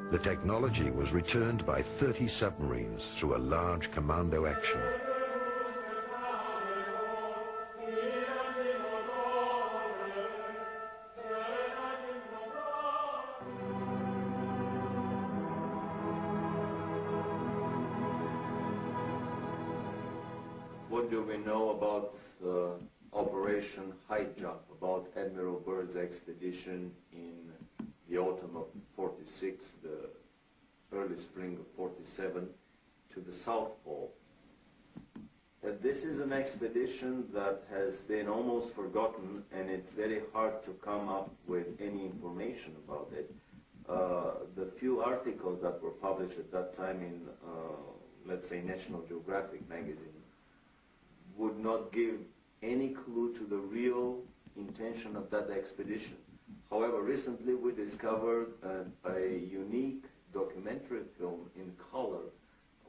The technology was returned by 30 submarines through a large commando action. What do we know about Operation High Jump, about Admiral Byrd's expedition in the autumn of 46, the early spring of 47, to the South Pole? This is an expedition that has been almost forgotten, and it's very hard to come up with any information about it. The few articles that were published at that time in, let's say, National Geographic magazine would not give any clue to the real intention of that expedition. However, recently we discovered a unique documentary film in color,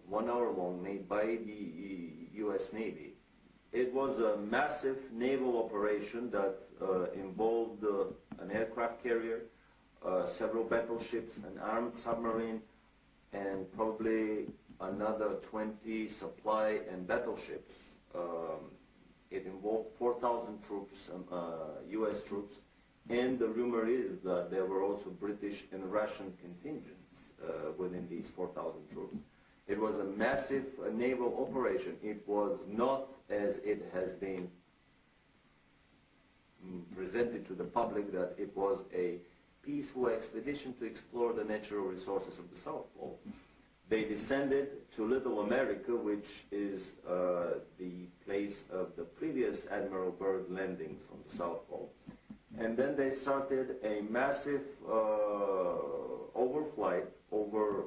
1 hour long, made by the US Navy. It was a massive naval operation that involved an aircraft carrier, several battleships, an armed submarine, and probably another 20 supply and battleships. It involved 4,000 troops, US troops, and the rumor is that there were also British and Russian contingents within these 4,000 troops. It was a massive naval operation. It was not, as it has been presented to the public, that it was a peaceful expedition to explore the natural resources of the South Pole. They descended to Little America, which is the place of the previous Admiral Byrd landings on the South Pole. And then they started a massive overflight over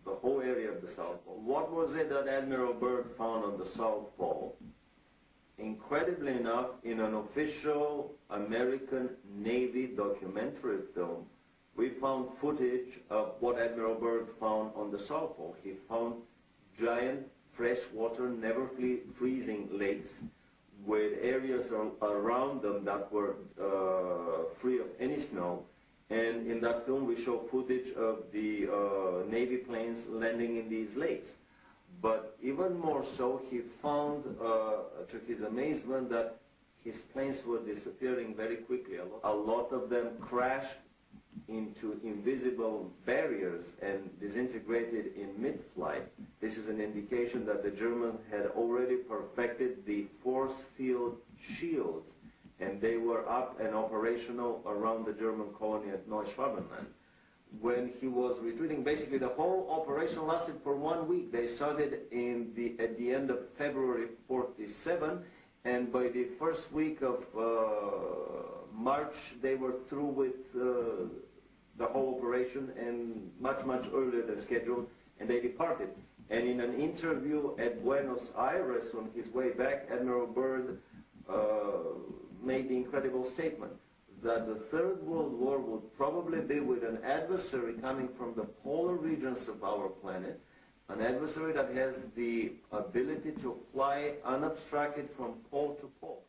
the whole area of the South Pole. What was it that Admiral Byrd found on the South Pole? Incredibly enough, in an official American Navy documentary film, we found footage of what Admiral Byrd found on the South Pole. He found giant freshwater, never freezing lakes with areas around them that were free of any snow. And in that film we show footage of the Navy planes landing in these lakes. But even more so, he found, to his amazement, that his planes were disappearing very quickly. A lot of them crashed into invisible barriers and disintegrated in mid-flight. This is an indication that the Germans had already perfected the force field shields, and they were up and operational around the German colony at Neuschwabenland. When he was retreating, basically the whole operation lasted for 1 week. They started at the end of February 47, and by the first week of March they were through with the whole operation, and much earlier than scheduled, and they departed. And in an interview at Buenos Aires on his way back, Admiral Byrd made the incredible statement that the Third World War would probably be with an adversary coming from the polar regions of our planet, an adversary that has the ability to fly unobstructed from pole to pole.